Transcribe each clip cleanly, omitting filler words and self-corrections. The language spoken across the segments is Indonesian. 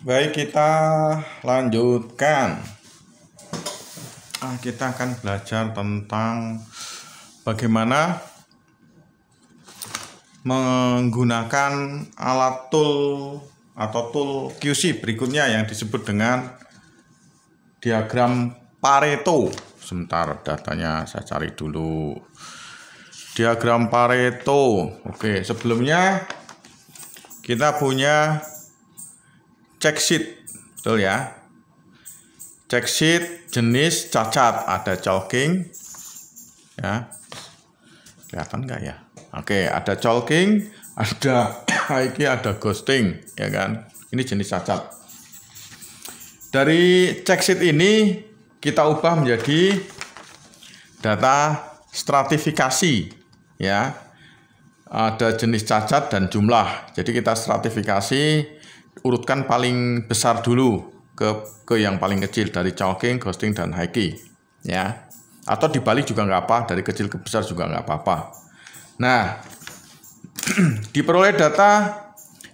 Baik, kita lanjutkan. Kita akan belajar tentang bagaimana menggunakan alat tool atau tool QC berikutnya yang disebut dengan diagram Pareto. Sebentar, datanya saya cari dulu. Diagram Pareto. Oke, sebelumnya kita punya check sheet, betul ya? Check sheet jenis cacat, ada chalking, ya, kelihatan nggak ya? Oke, ada chalking, ada high-key, ada ghosting, ya kan? Ini jenis cacat. Dari check sheet ini kita ubah menjadi data stratifikasi, ya. Ada jenis cacat dan jumlah. Jadi kita stratifikasi, urutkan paling besar dulu ke yang paling kecil, dari chalking, ghosting, dan high-key, ya. Atau dibalik juga nggak apa, dari kecil ke besar juga nggak apa-apa. Nah, diperoleh data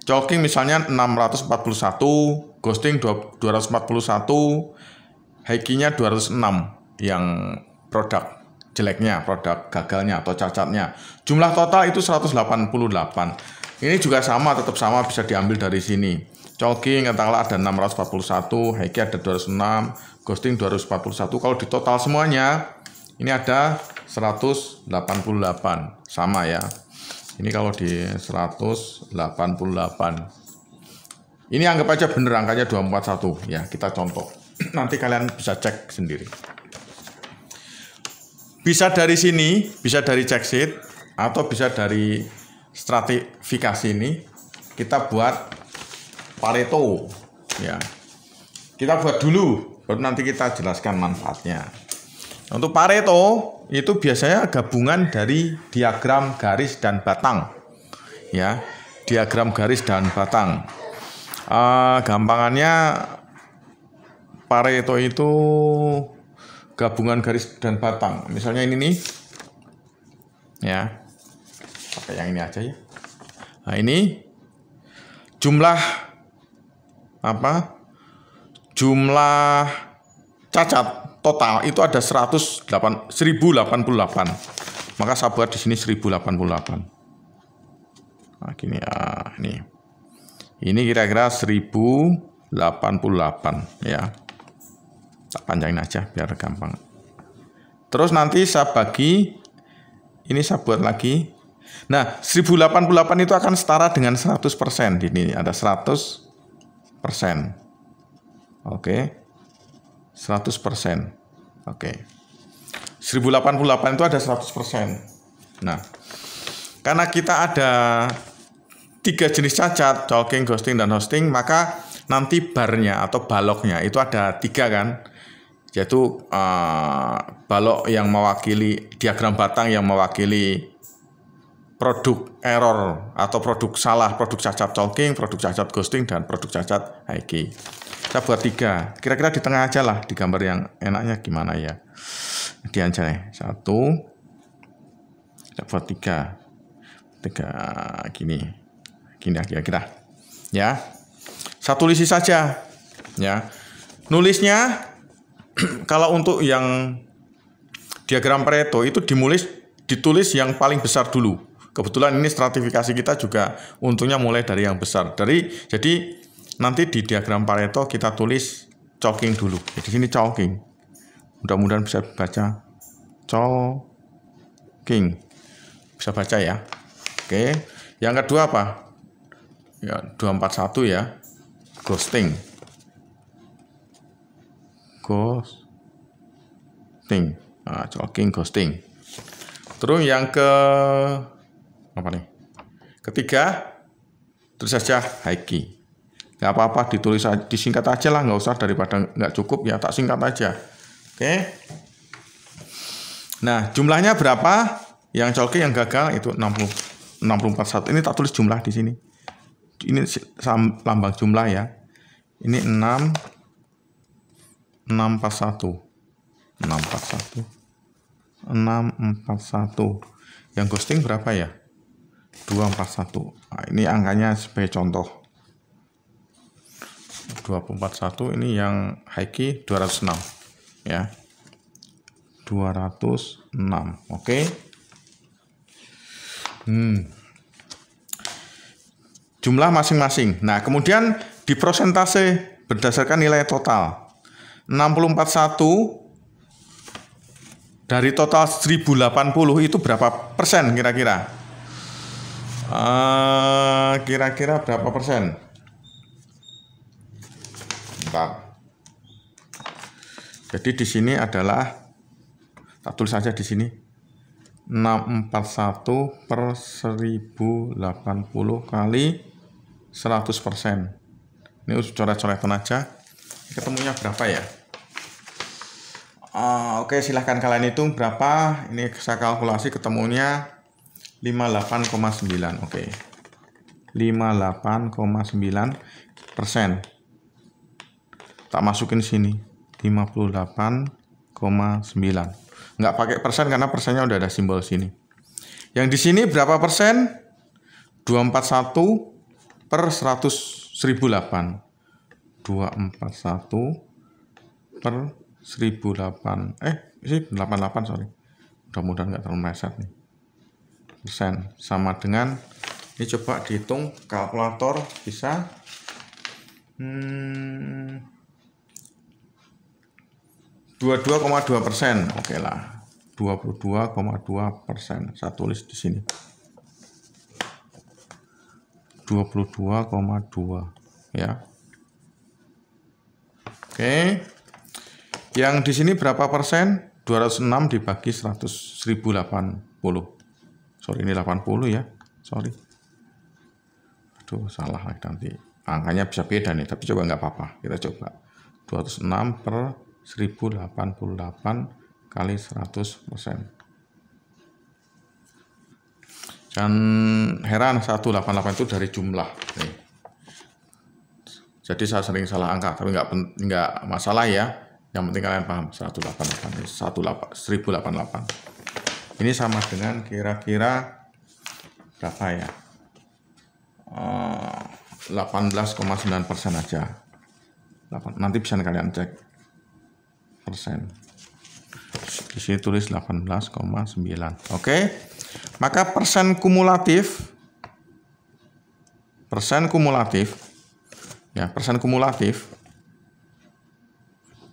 chalking misalnya 641, ghosting 241, high-key-nya 206 yang produk jeleknya, produk gagalnya atau cacatnya. Jumlah total itu 188. Ini juga sama, tetap sama, bisa diambil dari sini. Chalking katakanlah ada 641, high-key ada 206, ghosting 241. Kalau di total semuanya ini ada 188. Sama ya. Ini kalau di 188. Ini anggap aja bener angkanya 241 ya, kita contoh. Nanti kalian bisa cek sendiri. Bisa dari sini, bisa dari check sheet, atau bisa dari stratifikasi ini. Kita buat Pareto, ya. Kita buat dulu, baru nanti kita jelaskan manfaatnya. Untuk Pareto itu biasanya gabungan dari diagram garis dan batang, ya. Diagram garis dan batang. Gampangannya Pareto itu gabungan garis dan batang. Misalnya ini nih, ya. Pakai yang ini aja ya. Nah, ini jumlah jumlah cacat total itu ada 1088. Maka saya buat di sini 1088. Nah, gini ya, ini. Ini kira-kira 1088 ya. Tak panjangin aja biar gampang. Terus nanti saya bagi, ini saya buat lagi. Nah, 1088 itu akan setara dengan 100%. Ini ada 100%. Oke. 100%. Oke. 1088 itu ada 100%. Nah, karena kita ada 3 jenis cacat, chalking, ghosting, dan hosting, maka nanti barnya atau baloknya itu ada 3 kan, yaitu balok yang mewakili diagram batang yang mewakili produk error atau produk salah, produk cacat chalking, produk cacat ghosting, dan produk cacat high-key. Saya buat 3, kira-kira di tengah aja lah, di gambar yang enaknya gimana ya. Di aja nih, 1, saya buat 3 gini kira-kira, ya. Saya tulis saja, ya. Nulisnya kalau untuk yang diagram Pareto itu ditulis yang paling besar dulu. Kebetulan ini stratifikasi kita juga untungnya mulai dari yang besar. Jadi nanti di diagram Pareto kita tulis chalking dulu. Di sini chalking. Mudah-mudahan bisa baca chalking. Bisa baca ya. Oke. Yang kedua apa? Ya, 241 ya. Ghosting. Nah, chalking, ghosting. Terus yang ketiga, terus saja high-key. Nggak apa-apa, ditulis aja, disingkat aja lah, nggak usah, daripada nggak cukup ya tak singkat aja. Oke. Nah, jumlahnya berapa? Yang chalking yang gagal itu 641. Ini tak tulis jumlah di sini. Ini lambang jumlah ya. Ini 641. Yang ghosting berapa ya? 241. Nah, ini angkanya sebagai contoh. 241 ini yang high key 206 ya. 206. Oke. Jumlah masing-masing. Nah, kemudian di persentase berdasarkan nilai total. 641 dari total 1080 itu berapa persen kira-kira? Kira-kira berapa persen? Bentar. Jadi di sini adalah, tak tulis saja di sini, 641 per 1080 kali 100%. Ini coret-coretan aja. Ketemunya berapa ya? Oke, silahkan kalian hitung berapa. Ini saya kalkulasi ketemunya 58,9. Oke. 58,9%. Tak masukin sini. 58,9. Nggak pakai persen karena persennya udah ada simbol sini. Yang di sini berapa persen? 241 per 1008. 241 per 1008. Ini 88, sorry. Mudah-mudahan nggak terlalu meleset nih. Persen sama dengan, ini coba dihitung kalkulator bisa. 22,2%. Oke lah. 22,2%. Saya tulis di sini. 22,2 ya. Oke. Yang di sini berapa persen? 206 dibagi 1080. Sorry, ini 80 ya. Sorry. Aduh, salah nanti. Angkanya bisa beda nih, tapi coba nggak apa-apa. Kita coba. 206 per 1088 kali 100%. Jangan heran 188 itu dari jumlah. Nih. Jadi saya sering salah angka, tapi nggak masalah ya. Yang penting kalian paham 1088. Ini sama dengan kira-kira berapa ya? 18,9% aja. Nanti bisa kalian cek persen. Di sini tulis 18,9. Oke. Maka persen kumulatif ya, persen kumulatif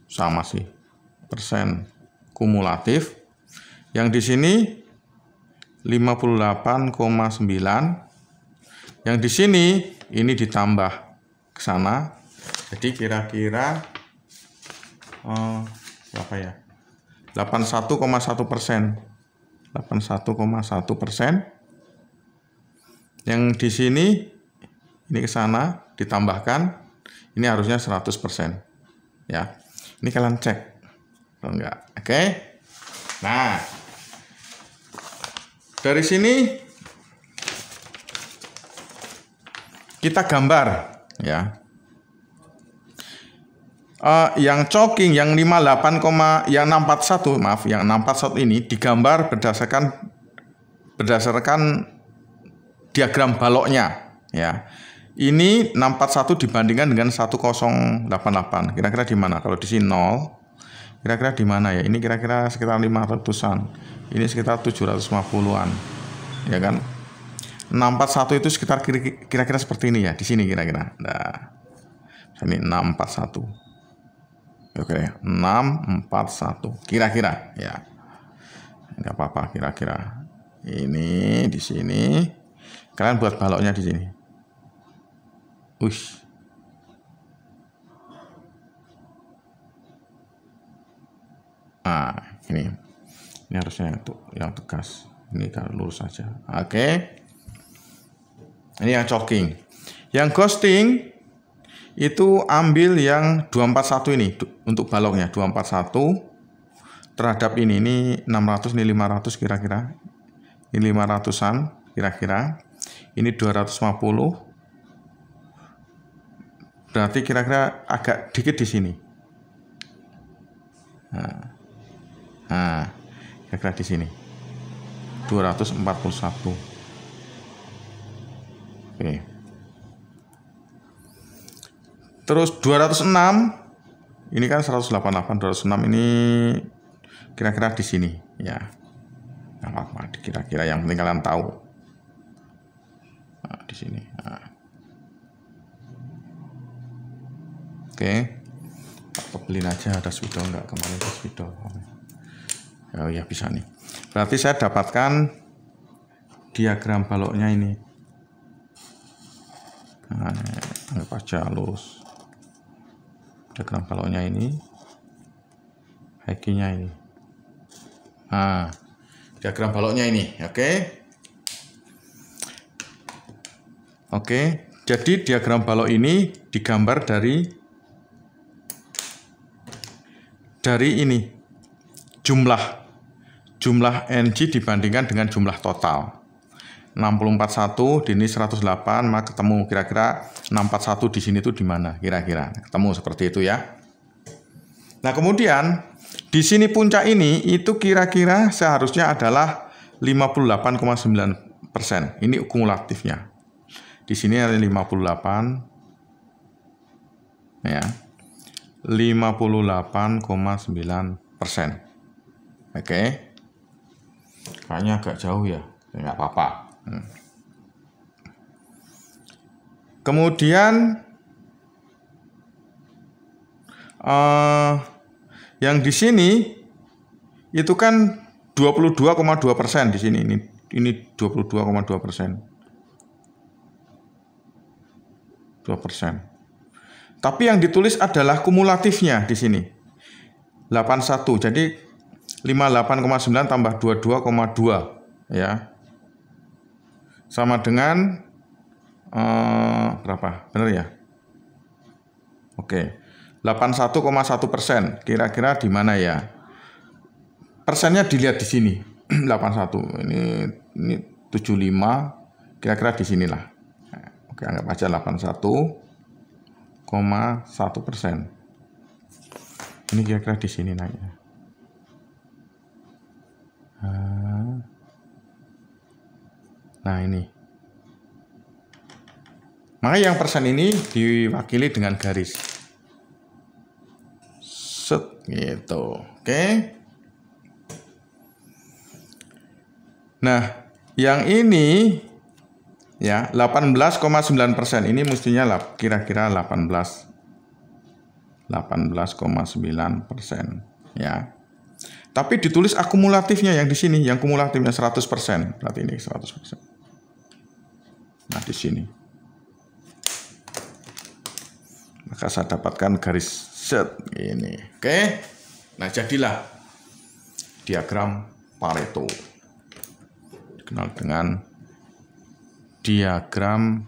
sama sih. Persen kumulatif yang di sini 58,9. Yang di sini ini ditambah ke sana. Jadi kira-kira berapa ya? 81,1%. 81,1%. Yang di sini ini ke sana ditambahkan, ini harusnya 100%. Ya. Ini kalian cek. Kalau enggak. Oke. Nah, dari sini kita gambar ya. Yang choking yang 641 ini digambar berdasarkan diagram baloknya ya. Ini 641 dibandingkan dengan 1088. Kira-kira di mana? Kalau di sini 0, kira-kira di mana ya? Ini kira-kira sekitar 500-an. Ini sekitar 750-an. Ya kan? 641 itu sekitar kira-kira seperti ini ya, di sini kira-kira. Nah. Ini 641. Oke, 641 kira-kira ya. Enggak apa-apa kira-kira. Ini di sini. Kalian buat baloknya di sini. Nah, ini harusnya yang tegas. Ini kan lurus saja. Oke. Ini yang choking. Yang ghosting itu ambil yang 241 ini untuk baloknya. 241 terhadap ini 600, ini 500 kira-kira. Ini 500-an kira-kira. Ini 250. Berarti kira-kira agak dikit di sini. Nah, kira-kira di sini. 241. Oke. Terus 206 ini kan 188, 206 ini kira-kira di sini ya. Nggak apa-apa, kira-kira yang penting kalian tahu. Nah, di sini. Nah. Oke. Tebelin aja, ada spidol nggak? Kemarin ada spidol. Oh ya bisa nih. Berarti saya dapatkan diagram baloknya ini. Nah, anggap aja lurus. Diagram baloknya ini, High-nya ini. Nah, diagram baloknya ini, oke? Oke, jadi diagram balok ini digambar dari ini jumlah NG dibandingkan dengan jumlah total. 641 di ini 108, maka ketemu kira-kira 641 di sini tuh di mana kira-kira. Ketemu seperti itu ya. Nah, kemudian di sini puncak ini itu kira-kira seharusnya adalah 58,9%. Ini kumulatifnya. Di sini ada 58 ya. 58,9%. Oke. Kayaknya agak jauh ya. Nggak apa-apa. Kemudian yang di sini itu kan 22,2% di sini. Ini 22,2%. 2%. Tapi yang ditulis adalah kumulatifnya di sini. 81. Jadi 58,9 tambah 22,2 ya. Sama dengan berapa? Benar ya? Oke. 81,1%. Kira-kira di mana ya? Persennya dilihat di sini. 81. Ini 75. Kira-kira di sinilah. Oke, anggap aja 81,1%. Ini kira-kira di sini naiknya. Nah, ini. Maka yang persen ini diwakili dengan garis. Set gitu. Oke. Nah, yang ini ya 18,9%. Ini mestinya kira-kira 18,9% ya. Tapi ditulis akumulatifnya yang di sini, yang kumulatifnya 100%. Berarti ini 100%. Nah, di sini. Maka saya dapatkan garis set ini. Oke. Nah, jadilah diagram Pareto. Dikenal dengan diagram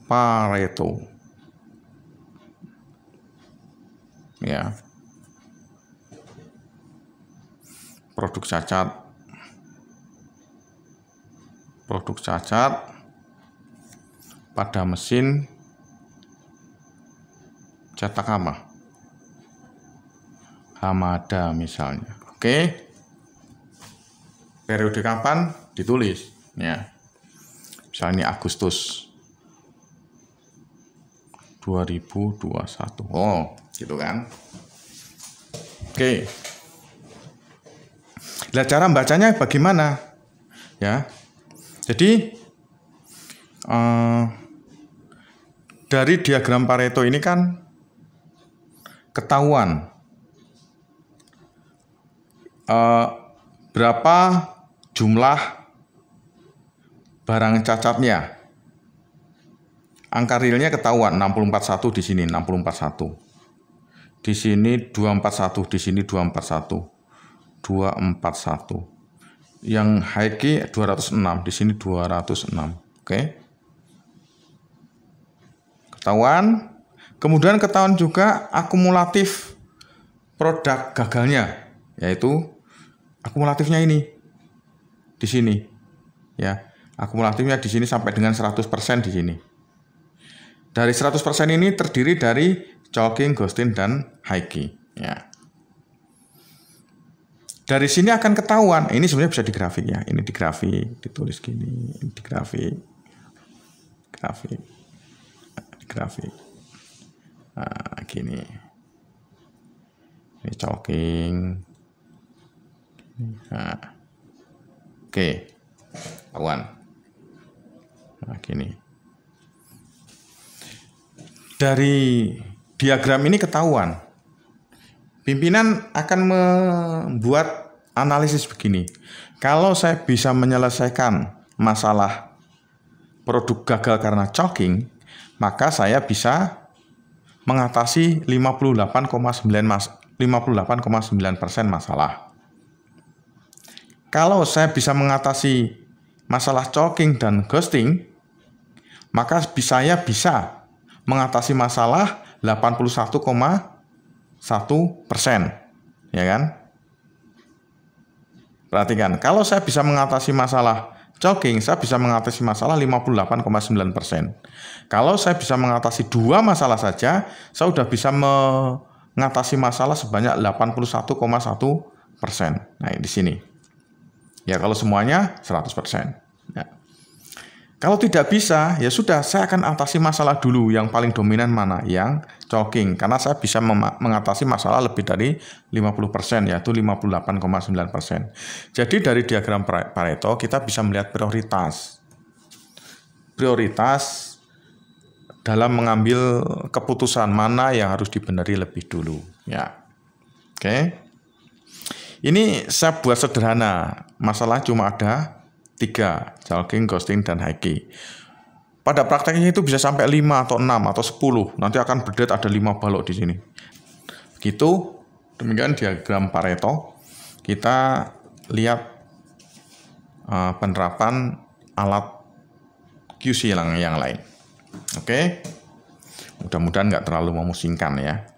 Pareto. Ya. Produk cacat pada mesin cetak Hamada misalnya. Oke. Periode kapan ditulis ya. Misalnya ini Agustus 2021. Oh, gitu kan. Oke. Nah, cara bacanya bagaimana? Ya. Jadi dari diagram Pareto ini kan ketahuan berapa jumlah barang cacatnya. Angka realnya ketahuan 641 di sini 641. Di sini 241, di sini 241. 241. Yang high key 206, di sini 206. Oke. Ketahuan. Kemudian ketahuan juga akumulatif produk gagalnya, yaitu akumulatifnya ini di sini. Ya, akumulatifnya di sini sampai dengan 100% di sini. Dari 100% ini terdiri dari choking, ghosting, dan high key. Ya. Dari sini akan ketahuan. Ini sebenarnya bisa digrafik ya. Ini digrafik, ditulis gini, ini digrafik. grafik. Nah, gini. Ini choking. Nah. Oke. Kawan. Nah, gini. Dari diagram ini ketahuan. Pimpinan akan membuat analisis begini. Kalau saya bisa menyelesaikan masalah produk gagal karena choking, maka saya bisa mengatasi 58,9% masalah. Kalau saya bisa mengatasi masalah choking dan ghosting, maka saya bisa mengatasi masalah 81,1%, ya kan? Perhatikan, kalau saya bisa mengatasi masalah choking, saya bisa mengatasi masalah 58,9%. Kalau saya bisa mengatasi 2 masalah saja, saya sudah bisa mengatasi masalah sebanyak 81,1%. Nah, di sini. Ya, kalau semuanya 100%. Ya. Kalau tidak bisa, ya sudah, saya akan atasi masalah dulu. Yang paling dominan mana? Yang choking. Karena saya bisa mengatasi masalah lebih dari 50%, yaitu 58,9%. Jadi dari diagram Pareto, kita bisa melihat prioritas. Prioritas dalam mengambil keputusan mana yang harus dibenari lebih dulu. Ya, oke. Ini saya buat sederhana. Masalah cuma ada 3, choking, ghosting, dan high key. Pada prakteknya itu bisa sampai 5 atau 6 atau 10. Nanti akan berdet ada 5 balok di sini. Gitu, demikian diagram Pareto. Kita lihat penerapan alat QC yang lain. Oke, mudah-mudahan nggak terlalu memusingkan ya.